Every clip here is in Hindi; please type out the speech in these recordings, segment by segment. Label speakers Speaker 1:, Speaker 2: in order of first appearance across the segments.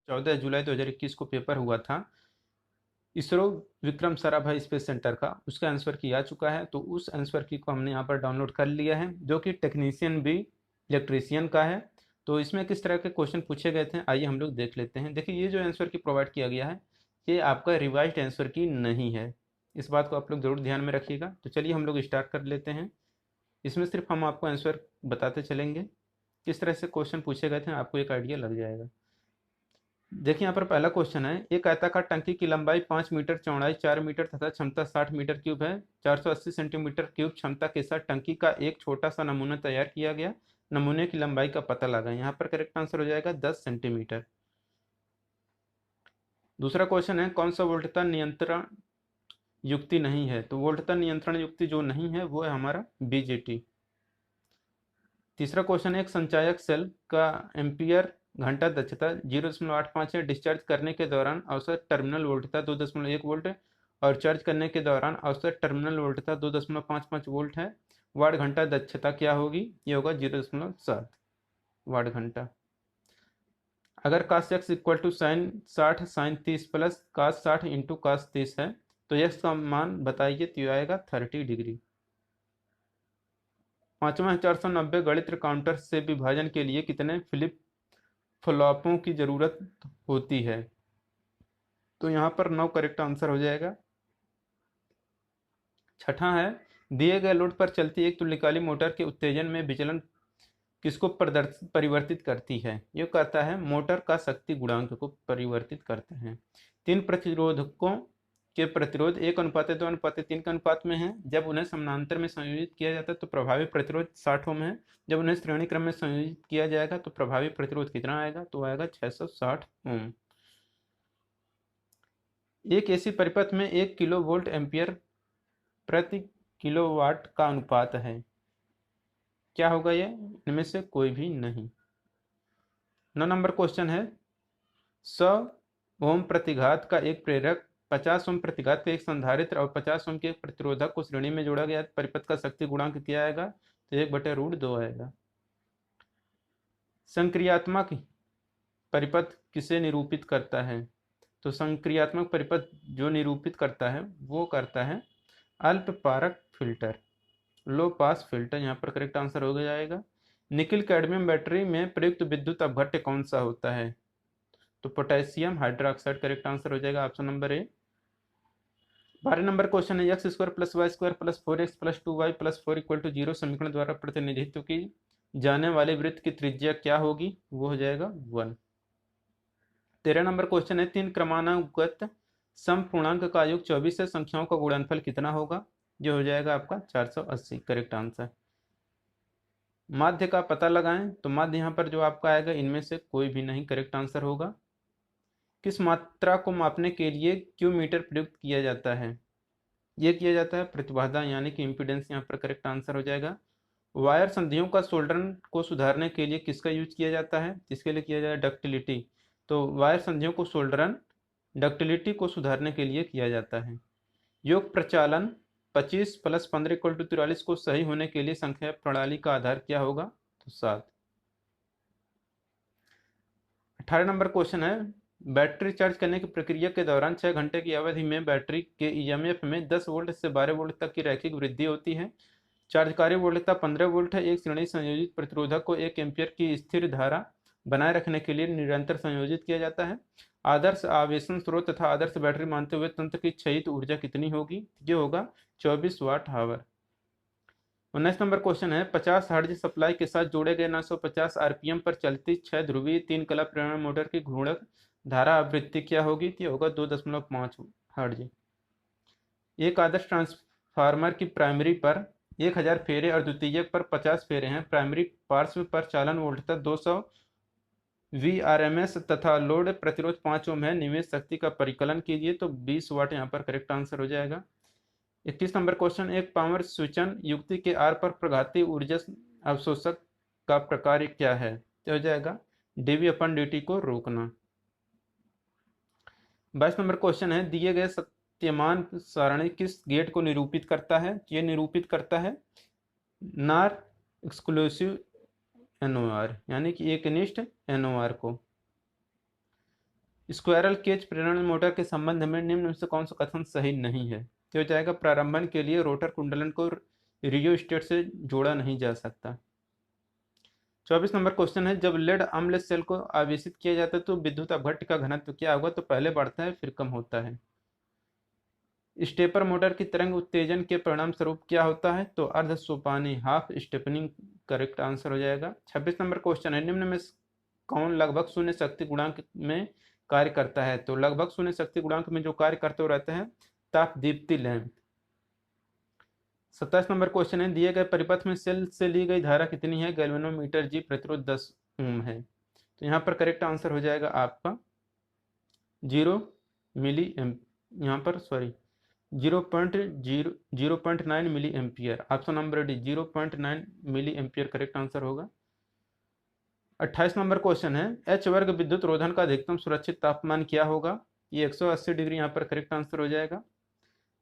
Speaker 1: 14 जुलाई 2021 को पेपर हुआ था इसरो विक्रम साराभाई स्पेस सेंटर का, उसका आंसर की आ चुका है। तो उस आंसर की को हमने यहाँ पर डाउनलोड कर लिया है, जो कि टेक्नीशियन भी इलेक्ट्रीशियन का है। तो इसमें किस तरह के क्वेश्चन पूछे गए थे आइए हम लोग देख लेते हैं। देखिए ये जो आंसर की प्रोवाइड किया गया है ये आपका रिवाइज्ड आंसर की नहीं है, इस बात को आप लोग जरूर ध्यान में रखिएगा। तो चलिए हम लोग स्टार्ट कर लेते हैं। इसमें सिर्फ हम आपको आंसर बताते चलेंगे, किस तरह से क्वेश्चन पूछे गए थे आपको एक आइडिया लग जाएगा। देखिए यहाँ पर पहला क्वेश्चन है, एक आयताकार टंकी की लंबाई 5 मीटर, चौड़ाई 4 मीटर तथा क्षमता 60 मीटर क्यूब है। 480 सेंटीमीटर क्यूब क्षमता के साथ टंकी का एक छोटा सा नमूना तैयार किया गया। नमूने की लंबाई का पता लगाएं। यहाँ पर करेक्ट आंसर हो जाएगा 10 सेंटीमीटर। दूसरा क्वेश्चन है, कौन सा वोल्टता नियंत्रण युक्ति नहीं है? तो वोल्टता नियंत्रण युक्ति जो नहीं है वो है हमारा बीजेटी। तीसरा क्वेश्चन है, एक संचायक सेल का एम्पियर घंटा दक्षता 0.85 है। डिस्चार्ज करने के दौरान औसत टर्मिनल वोल्टता 2.1 वोल्ट है और चार्ज करने के दौरान औसत टर्मिनल वोल्टता 2.55 वोल्ट है। वाट घंटा दक्षता क्या होगी? ये होगा 0.7 वाट घंटा। अगर cos x equal to sine 60 sine 30 plus cos 60 into cos 30 है तो x का मान बताइए, तो ये आएगा 30 डिग्री। पांचवा 490 गणित काउंटर से विभाजन के लिए कितने फ्लिप फ्लॉपों की जरूरत होती है? तो यहाँ पर 9 करेक्ट आंसर हो जाएगा। छठा है, दिए गए लोड पर चलती एक तुल्यकालिक मोटर के उत्तेजन में विचलन किसको परिवर्तित करती है? ये करता है मोटर का शक्ति गुणांक को परिवर्तित करते हैं। 3 प्रतिरोधकों के प्रतिरोध 1:2:3 के अनुपात में है। जब उन्हें समानांतर में संयोजित किया जाता है तो प्रभावी प्रतिरोध 60 ओम है। जब उन्हें श्रेणी क्रम में संयोजित किया जाएगा तो प्रभावी प्रतिरोध कितना आएगा? तो आएगा 660 ओम। एक एसी परिपथ में 1 किलो वोल्ट एम्पियर प्रति किलोवाट का अनुपात है, क्या होगा? ये इनमें से कोई भी नहीं। 9 नंबर क्वेश्चन है, 100 ओम प्रतिघात का एक प्रेरक, 50 ओम प्रतिघात का एक संधारित्र और 50 ओम के एक प्रतिरोधक को श्रेणी में जोड़ा गया, परिपथ का शक्ति गुणांक क्या आएगा? तो 1/√2 आएगा। संक्रियात्मक परिपथ किसे निरूपित करता है? तो संक्रियात्मक परिपथ जो निरूपित करता है वो करता है अल्पपारक फिल्टर, लो पास फिल्टर। यहाँ पर करेक्ट आंसर हो जाएगा। निकिल कैडमियम बैटरी में प्रयुक्त विद्युत अपघट्य कौन सा होता है? तो पोटेशियम हाइड्रोक्साइड करेक्ट आंसर हो जाएगा, ऑप्शन नंबर ए। 12 नंबर क्वेश्चन है, x square plus Y square plus 4x plus 2y plus 4 equal to 0 समीकरण द्वारा प्रतिनिधित्व की जाने वाले वृत्त की त्रिज्या क्या होगी? वो हो जाएगा 1। 13 नंबर क्वेश्चन है, 3 क्रमानुगत समपूर्णांक का योग 24 है, संख्याओं का गुणनफल कितना होगा? जो हो जाएगा आपका 480 करेक्ट आंसर। माध्य का पता लगाएं, तो माध्य यहाँ पर जो आपका आएगा इनमें से कोई भी नहीं करेक्ट आंसर होगा। किस मात्रा को मापने के लिए क्यू मीटर प्रयुक्त किया जाता है? यह किया जाता है प्रतिबाधा यानी कि इम्पीडेंस, यहाँ पर करेक्ट आंसर हो जाएगा। वायर संधियों का सोल्डरन को सुधारने के लिए किसका यूज किया जाता है? इसके लिए किया जाएगा डक्टिलिटी। तो वायर संधियों को सोल्डरन डक्टिलिटी को सुधारने के लिए किया जाता है। योग प्रचालन 25 प्लस 15 इक्वल टू 43 को सही होने के लिए संख्या प्रणाली का आधार क्या होगा? तो 7। 18 नंबर क्वेश्चन है, बैटरी चार्ज करने की प्रक्रिया के दौरान 6 घंटे की अवधि में बैटरी के ईएमएफ में 10 वोल्ट से 12 वोल्ट तक की रैखिक वृद्धि होती है। चार्जकारी वोल्टता 15 वोल्ट है। एक श्रेणी संयोजित प्रतिरोधक को 1 एम्पियर की स्थिर धारा बनाए रखने के लिए निरंतर संयोजित किया जाता है। आदर्श आवेशन स्रोत तथा आदर्श बैटरी मानते हुए तंत्र की क्षयित ऊर्जा कितनी होगी? ये होगा 24 वाट आवर। 19 नंबर क्वेश्चन है, 50 हर्ट्ज सप्लाई के साथ जोड़े गए 950 आरपीएम पर चलती 6 ध्रुवीय 3 कला प्रेरण मोटर की घूर्णक धारा आवृत्ति क्या होगी? ये होगा 2.5 हर्ट्ज। एक आदर्श ट्रांसफार्मर की प्राइमरी पर 1000 फेरे और द्वितीयक पर 50 फेरे हैं। प्राइमरी पार्श्व पर चालन वोल्टता 200 VRMS तथा लोड प्रतिरोध 5 ओम है। निवेश शक्ति का परिकलन कीजिए, तो 20 वाट यहाँ पर करेक्ट आंसर हो जाएगा। 21 नंबर क्वेश्चन, एक पावर स्विचन युक्ति के आर पर प्रघाती ऊर्जा अवशोषक का प्रकार क्या है? तो हो जाएगा dV/dt को रोकना। 22 नंबर क्वेश्चन है, दिए गए सत्यमान सारणी किस गेट को निरूपित करता है? ये निरूपित करता है नॉर एक्सक्लूसिव NOR यानी कि एकनिष्ठ NOR को। स्क्वायरल केज प्रेरण मोटर के संबंध में निम्न में से कौन सा कथन सही नहीं है? तो हो जाएगा प्रारंभन के लिए रोटर कुंडलन को रियोस्टेट से जोड़ा नहीं जा सकता। 24 नंबर क्वेश्चन है, जब लेड अम्ल सेल को आवेशित किया जाता है तो विद्युत अपघट्ट का घनत्व क्या होगा? तो पहले बढ़ता है फिर कम होता है। स्टेपर मोटर की तरंग उत्तेजन के परिणाम स्वरूप क्या होता है? तो अर्ध सोपानी, हाफ स्टेपनिंग करेक्ट आंसर हो जाएगा। 26 नंबर क्वेश्चन है, निम्न में कौन लगभग शून्य शक्ति गुणांक में कार्य करता है? तो लगभग शून्य शक्ति गुणांक में जो कार्य करते हुए रहते हैं ताप दीप्ति लैंप। 27 नंबर क्वेश्चन है, दिए गए परिपथ में सेल से ली गई धारा कितनी है? गैल्वेनोमीटर जी प्रतिरोध 10 ओम है। तो यहाँ पर करेक्ट आंसर हो जाएगा आपका 0 मिली एम, यहाँ पर sorry 0.9 milli ampere. Option number D 0.9 milli ampere correct answer होगा। 28 नंबर क्वेश्चन है, एच वर्ग विद्युत रोधन का अधिकतम सुरक्षित तापमान क्या होगा? ये 180 डिग्री यहाँ पर करेक्ट आंसर हो जाएगा।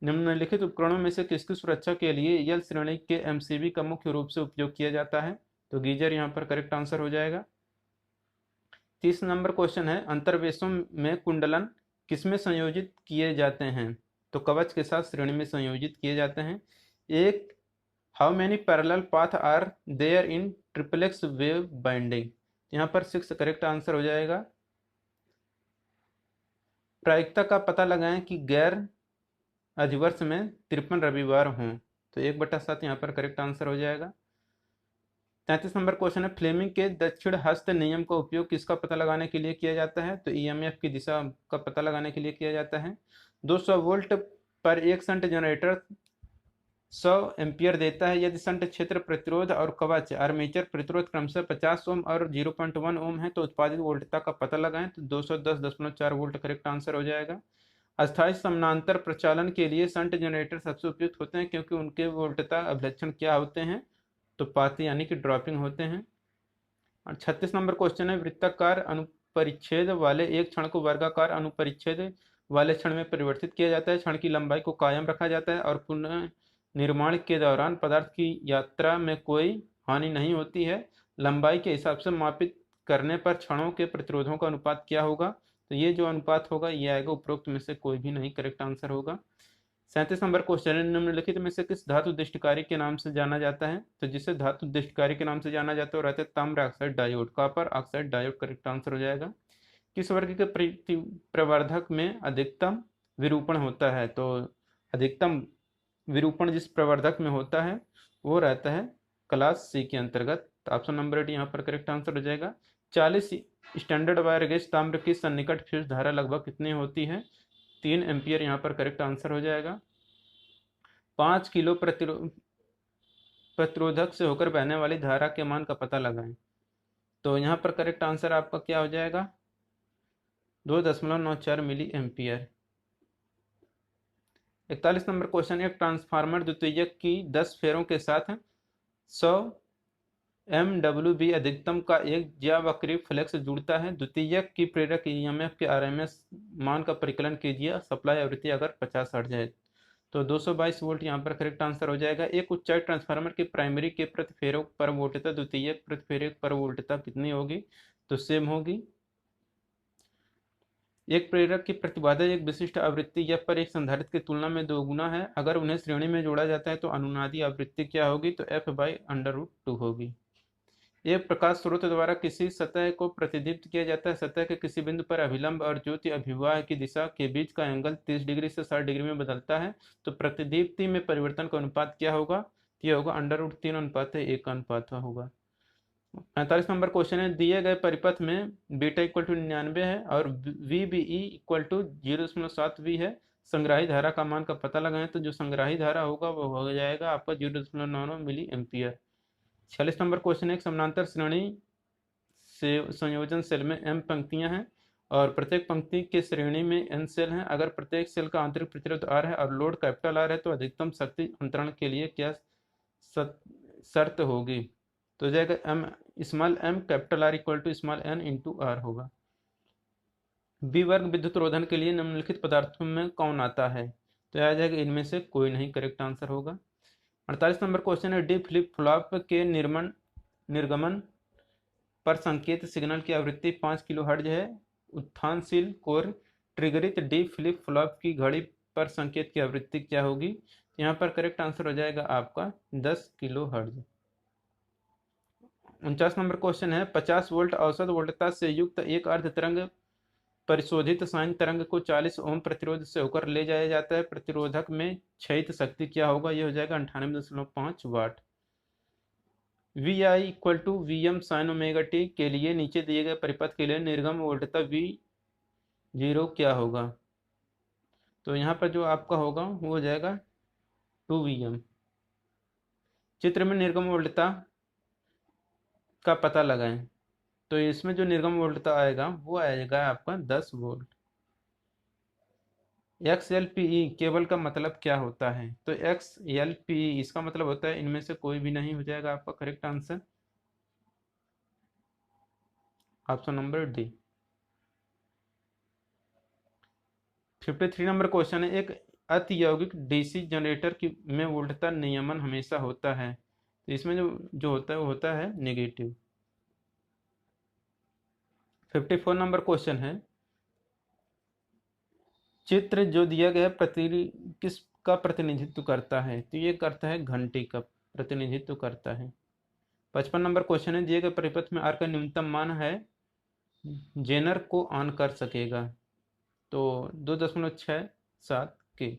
Speaker 1: निम्नलिखित उपकरणों में से किसकी सुरक्षा के लिए यल श्रेणी के एमसीबी का मुख्य रूप से उपयोग किया जाता है? तो गीजर यहाँ पर करेक्ट आंसर हो जाएगा। 30 नंबर क्वेश्चन है, अंतर्वेशों में कुंडलन किसमें संयोजित किए जाते हैं? तो कवच के साथ श्रेणी में संयोजित किए जाते हैं। एक, how many parallel path are there in triplex wave binding? यहाँ पर 6 करेक्ट आंसर हो जाएगा। प्रायिकता का पता लगाएं कि गैर अधिवर्ष में 53 रविवार हों। तो 1/7 यहाँ पर करेक्ट आंसर हो जाएगा। 33 नंबर क्वेश्चन है, फ्लेमिंग के दक्षिण हस्त नियम का उपयोग किसका पता लगाने के लिए किया जाता है? तो ईएमएफ की दिशा का पता लगाने के लिए किया जाता है। 200 वोल्ट पर एक शंट जनरेटर 100 एम्पियर देता है यदि शंट क्षेत्र प्रतिरोध और कवच आर्मेचर प्रतिरोध क्रमशः 50 ओम और 0.1 ओम है तो उत्पादित वोल्टता का पता लगाएं। तो 210.4 वोल्ट करेक्ट आंसर हो जाएगा। अस्थायी समानांतर प्रचालन के लिए शंट जनरेटर सबसे उपयुक्त होते हैं क्योंकि उनके वोल्टता अभिलक्षण क्या होते हैं? तो पाती यानी कि ड्रॉपिंग होते हैं। और 36 नंबर क्वेश्चन है, वृत्ताकार अनुपरिच्छेद वाले एक क्षण को वर्गाकार अनुपरिच्छेद वाले क्षण में परिवर्तित किया जाता है। क्षण की लंबाई को कायम रखा जाता है और पुनः निर्माण के दौरान पदार्थ की यात्रा में कोई हानि नहीं होती है। लंबाई के हिसाब से मापित करने पर क्षणों के प्रतिरोधों का अनुपात क्या होगा? तो ये जो अनुपात होगा ये आएगा उपरोक्त में से कोई भी नहीं करेक्ट आंसर होगा। 37 नंबर क्वेश्चन है, निम्नलिखित में से किस धातु दिष्टकारी के नाम से जाना जाता है? तो जिसे धातु दिष्टकारी के नाम से जाना जाता है वो रहता है ताम्र oxide diode, copper oxide diode correct answer हो जाएगा। किस वर्ग के प्रवर्धक में अधिकतम विरूपण होता है? तो अधिकतम विरूपण जिस प्रवर्धक में होता है वो रहता है क्लास सी के अंतर्गत। तो ऑप्शन नंबर 8 यहाँ पर करेक्ट आंसर हो जाएगा। 40 स्टैंडर्ड वायर गेज ताम्र की सन्निकट फ्यूज धारा लगभग कितनी होती है? 3 एम्पियर यहाँ पर करेक्ट आंसर हो जाएगा। 5 किलो प्रतिरोधक से होकर बहने वाली धारा के मान का पता लगाएं। तो यहाँ पर करेक्ट आंसर आपका क्या हो जाएगा? 2.94 मिली एम्पियर। 41 नंबर क्वेश्चन, एक ट्रांसफार्मर द्वितीयक की 10 फेरों के साथ 100 MWB अधिकतम का एक ज्यावक्रीय फ्लेक्स जुड़ता है। द्वितीयक की प्रेरक ईएमएफ के आरएमएस मान का परिकलन कीजिए। सप्लाई आवृत्ति अगर 50 हर्ट्ज है। तो 222 वोल्ट यहाँ पर करेक्ट आंसर हो जाएगा। एक उच्चाई ट्रांसफार्मर के प्राइमरी के प्रति फेरों पर वोल्टता द्वितीयक प्रति फेरे पर वोल्टता कितनी होगी? तो सेम होगी। एक प्रेरक की प्रतिबाधा एक विशिष्ट आवृत्ति या पर एक संधारित्र की तुलना में दोगुना है। अगर उन्हें श्रेणी में जोड़ा जाता है तो अनुनादी आवृत्ति क्या होगी? तो f/√2 होगी। एक प्रकाश स्रोत द्वारा किसी सतह को प्रतिदीप्त किया जाता है। सतह के किसी बिंदु पर अभिलंब और ज्योति अभिवाह की दिशा के बीच का एंगल 30 डिग्री से 60 डिग्री में बदलता है। तो प्रतिदीप्ति में परिवर्तन का अनुपात क्या होगा? यह होगा √3:1 का अनुपात होगा। 45 नंबर क्वेश्चन है, दिए गए परिपथ में बीटा इक्वल टू 99 है और VBE इक्वल टू 0.7 V है। संग्राही धारा का मान का पता लगाएं। तो जो संग्राही धारा होगा वो हो जाएगा आपका 0.99 मिली एम्पियर। 46 नंबर क्वेश्चन है, एक समानांतर श्रेणी से संयोजन सेल में m पंक्तियां हैं और प्रत्येक पंक्ति के श्रेणी में n सेल हैं। अगर प्रत्येक सेल का आंतरिक प्रतिरोध R है और लोड कैपिटल R है तो अधिकतम शक्ति अंतरण के लिए क्या शर्त होगी? तो जाएगा small m capital R equal to small n into R होगा। बी वर्ग विद्युत रोधन के लिए निम्नलिखित पदार्थों में कौन आता है? तो आ जाएगा इनमें से कोई नहीं करेक्ट आंसर होगा। 48 नंबर क्वेश्चन है, डी फ्लिप फ्लॉप के निर्गमन पर संकेत सिग्नल की आवृत्ति 5 किलो हर्ट्ज है। उत्थानशील कोर ट्रिगरित डी फ्लिप फ्लॉप की घड़ी पर संकेत की आवृत्ति क्या होगी? यहाँ पर करेक्ट आंसर हो जाएगा आपका 10 किलो हर्ट्ज। 49 नंबर क्वेश्चन है 50 वोल्ट औसत वोल्टता से युक्त एक अर्ध तरंग परिशोधित साइन तरंग को 40 ओम प्रतिरोध से होकर ले जाया जाता है, प्रतिरोधक में क्षयित शक्ति क्या होगा? यह हो जाएगा 98.5 watt. V I equal to V M sine omega T के लिए नीचे दिए गए परिपथ के लिए निर्गम वोल्टता वी जीरो क्या होगा? तो यहाँ पर जो आपका होगा वो हो जाएगा 2Vm। चित्र में निर्गम वोल्टता का पता लगाएं। तो इसमें जो निर्गम वोल्टता आएगा वो आएगा आपका 10 वोल्ट। XLPE केबल का मतलब क्या होता है? तो XLPE इसका मतलब होता है इनमें से कोई भी नहीं, हो जाएगा आपका correct answer option number D. 53 number question है एक अति यौगिक डीसी जनरेटर की में वोल्टता नियमन हमेशा होता है, तो इसमें जो जो होता है वो होता है नेगेटिव। 54 नंबर क्वेश्चन है चित्र जो दिया गया किस का प्रतिनिधित्व करता है? तो ये करता है घंटी का प्रतिनिधित्व करता है। 55 नंबर क्वेश्चन है दिए गए परिपथ में आर का न्यूनतम मान है जेनर को ऑन कर सकेगा, तो 2.67 के।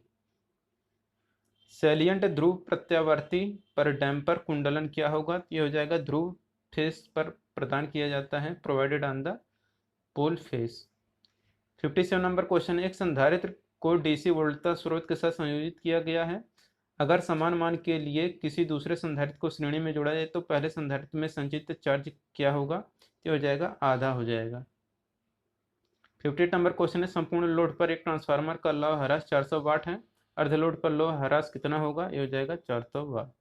Speaker 1: सैलिएंट ध्रुव प्रत्यावर्ती पर डैम्पर कुंडलन क्या होगा? ये हो जाएगा ध्रुव फेस पर प्रदान किया जाता है, provided on the pole face. 57 नंबर क्वेश्चन एक संधारित्र को डीसी वोल्टता स्रोत के साथ संयोजित किया गया है, अगर समान मान के लिए किसी दूसरे संधारित्र को श्रेणी में जोड़ा जाए तो पहले संधारित्र में संचित चार्ज क्या होगा? ये हो जाएगा आधा हो जाएगा। 58 नंबर क्वेश्चन है संपूर्ण लोड पर एक ट्रांसफार्मर का लौह ह्रास 400 वाट है, अर्ध लोड पर लौह ह्रास कितना होगा? ये हो जाएगा 400 वाट।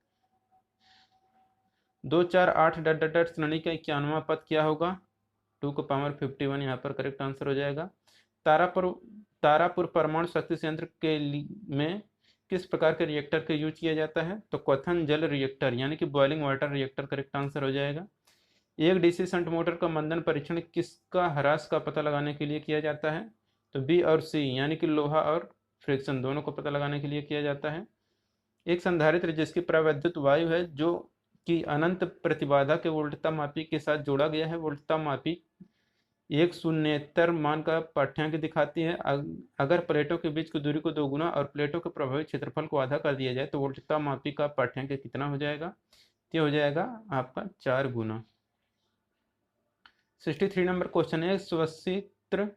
Speaker 1: 2 4 8 डट डट डट श्रेणी का 91वां पद क्या होगा? 2 की पावर 51 यहाँ पर करेक्ट आंसर हो जाएगा। तारापुर परमाणु शक्ति संयंत्र के में किस प्रकार के रिएक्टर का यूज किया जाता है? तो क्वथन जल रिएक्टर यानी कि boiling water reactor correct answer हो जाएगा। एक डीसी शंट मोटर का मंदन परीक्षण किसका ह्रास का पता लगाने के लिए किया जाता है? तो बी और सी यानी कि लोहा और फ्रिक्शन दोनों को पता लगाने के लिए किया जाता है। एक संधारित्र जिसकी प्रावैद्युत वायु है जो कि अनंत प्रतिबाधा के वोल्टता मापी के साथ जोड़ा गया है, वोल्टता मापी एक शून्येतर मान का पाठ्यांक दिखाती है। अगर प्लेटों के बीच की दूरी को दोगुना और प्लेटों के प्रभावित क्षेत्रफल को आधा कर दिया जाए तो वोल्टता मापी का पाठ्यांक कितना हो जाएगा? ये हो जाएगा आपका 4 गुना। 63 नंबर क्वेश्चन है स्वशित्र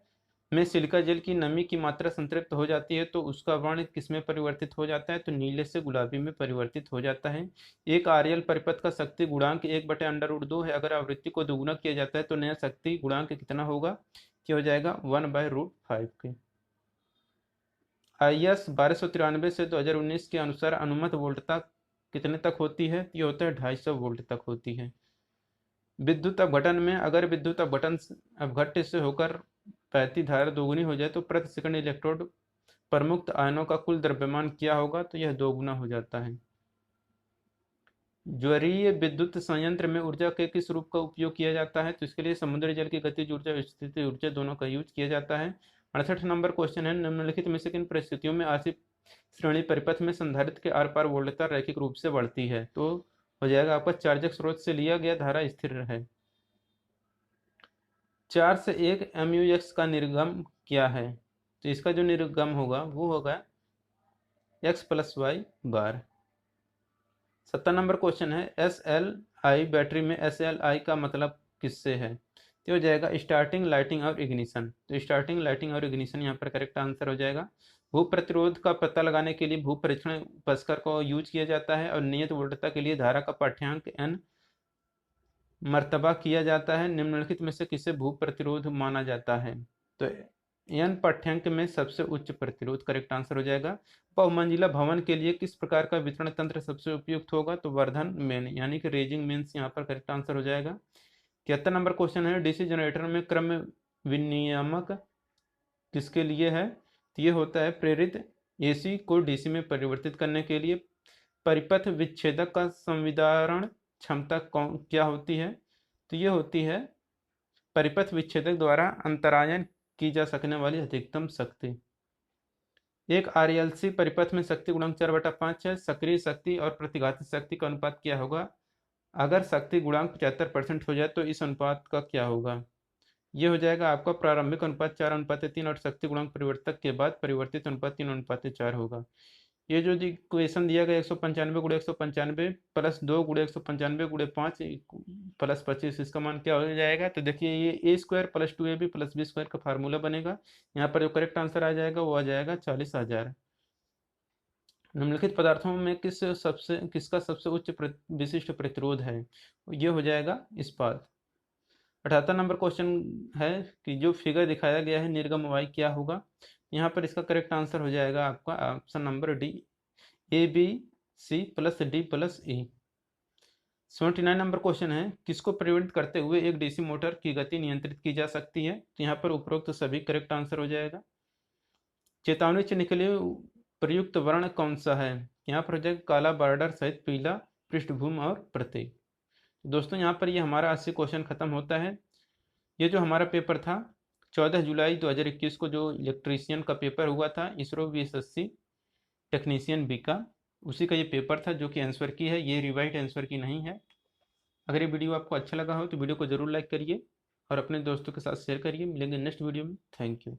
Speaker 1: में सिलिका जेल की नमी की मात्रा संतृप्त हो जाती है तो उसका वर्ण किसमें परिवर्तित हो जाता है? तो नीले से गुलाबी में परिवर्तित हो जाता है। एक आरएल परिपथ का शक्ति गुणांक 1/√2 है, अगर आवृत्ति को दोगुना किया जाता है तो नया शक्ति गुणांक कितना होगा? क्या हो जाएगा 1/√5 के। IS 1293 से 2019 के अनुसार अनुमत वोल्टता कितने तक होती है? ये होता है 250 वोल्ट तक होती है। विद्युत अपघटन में अगर विद्युत अपघटन अपघट्य से होकर बहती धारा दोगुनी हो जाए तो प्रति सेकंड इलेक्ट्रोड पर मुक्त आयनों का कुल द्रव्यमान क्या होगा? तो यह 2 गुना हो जाता है। ज्वरीय विद्युत संयंत्र में ऊर्जा के किस रूप का उपयोग किया जाता है? तो इसके लिए समुद्री जल की गतिज ऊर्जा और स्थितिज ऊर्जा दोनों का यूज किया जाता है। 68 नंबर क्वेश्चन है निम्नलिखित में से किन परिस्थितियों में आरसी श्रेणी परिपथ में संधारित्र के आर पार वोल्टता रैखिक रूप से बढ़ती है? तो हो जाएगा आपका चार्जक स्रोत से लिया गया धारा स्थिर है। 4 से 1 MUX का निर्गम क्या है? तो इसका जो निर्गम होगा वो होगा x + y बार। 70 नंबर क्वेश्चन है SLI बैटरी में SLI का मतलब किससे है? तो हो जाएगा स्टार्टिंग लाइटिंग और इग्निशन। तो स्टार्टिंग लाइटिंग और इग्निशन यहाँ पर करेक्ट आंसर हो जाएगा। भू प्रतिरोध का पता लगाने के लिए भू परीक्षण उपस्कर को यूज किया जाता है और नियत वोल्टता के लिए धारा का पाठ्यांक n मर्तबा किया जाता है। निम्नलिखित में से किसे भू प्रतिरोध माना जाता है? तो n पाठ्यांक में सबसे उच्च प्रतिरोध करेक्ट आंसर हो जाएगा। बहुमंजिला भवन के लिए किस प्रकार का वितरण तंत्र सबसे उपयुक्त होगा? तो वर्धन मेन यानी कि रेजिंग मेन्स यहाँ पर करेक्ट आंसर हो जाएगा। 73 नंबर क्वेश्चन है डीसी जनरेटर में क्रम विनियामक किसके लिए है? तो ये होता है प्रेरित एसी को डीसी में परिवर्तित करने के लिए। परिपथ विच्छेदक का संविदारण क्षमता क्या होती है? तो ये होती है परिपथ विच्छेदक द्वारा अंतरायन की जा सकने वाली अधिकतम शक्ति। एक आरएलसी परिपथ में शक्ति गुणांक 4/5 है। सक्रिय शक्ति और प्रतिघाती शक्ति का अनुपात क्या होगा? अगर शक्ति गुणांक 75% हो जाए तो इस अनुपात का क्या होगा? ये हो जाएगा आपका प्रारंभिक अनुपात 4:3 और शक्ति गुणांक परिवर्तक के बाद परिवर्तित अनुपात 3:4 होगा। ये जो इक्वेशन दिया गया 195 गुणे 195 प्लस 2 गुणे 195 गुणे 5 प्लस 25, इसका मान क्या हो जाएगा? तो देखिए ये A square plus 2ab plus B square का फार्मूला बनेगा। यहाँ पर जो करेक्ट आंसर आ जाएगा वो आ जाएगा 40,000। निम्नलिखित पदार्थों में किसका सबसे उच्च विशिष्ट प्रतिरोध है? ये हो जाएगा इस्पात। 78 नंबर क्वेश्चन है कि जो फिगर दिखाया गया है निर्गम वायु क्या होगा? यहाँ पर इसका करेक्ट आंसर हो जाएगा आपका option number D, A B C plus D plus E. 79 नंबर क्वेश्चन है किसको परिवर्तित करते हुए एक डीसी मोटर की गति नियंत्रित की जा सकती है? तो यहाँ पर उपरोक्त सभी करेक्ट आंसर हो जाएगा। चेतावनी चिन्ह के लिए प्रयुक्त वर्ण कौन सा है? यहाँ पर हो जाएगा काला बॉर्डर सहित पीला पृष्ठभूमि और प्रतीक। दोस्तों यहाँ पर ये हमारा 80 क्वेश्चन खत्म होता है। ये जो हमारा पेपर था 14 जुलाई 2021 को जो इलेक्ट्रीशियन का पेपर हुआ था इसरो VSSC टेक्नीशियन बी का, उसी का ये पेपर था जो कि आंसर की है, ये रिवाइट आंसर की नहीं है। अगर ये वीडियो आपको अच्छा लगा हो तो वीडियो को जरूर लाइक करिए और अपने दोस्तों के साथ शेयर करिए। मिलेंगे नेक्स्ट वीडियो में। Thank you.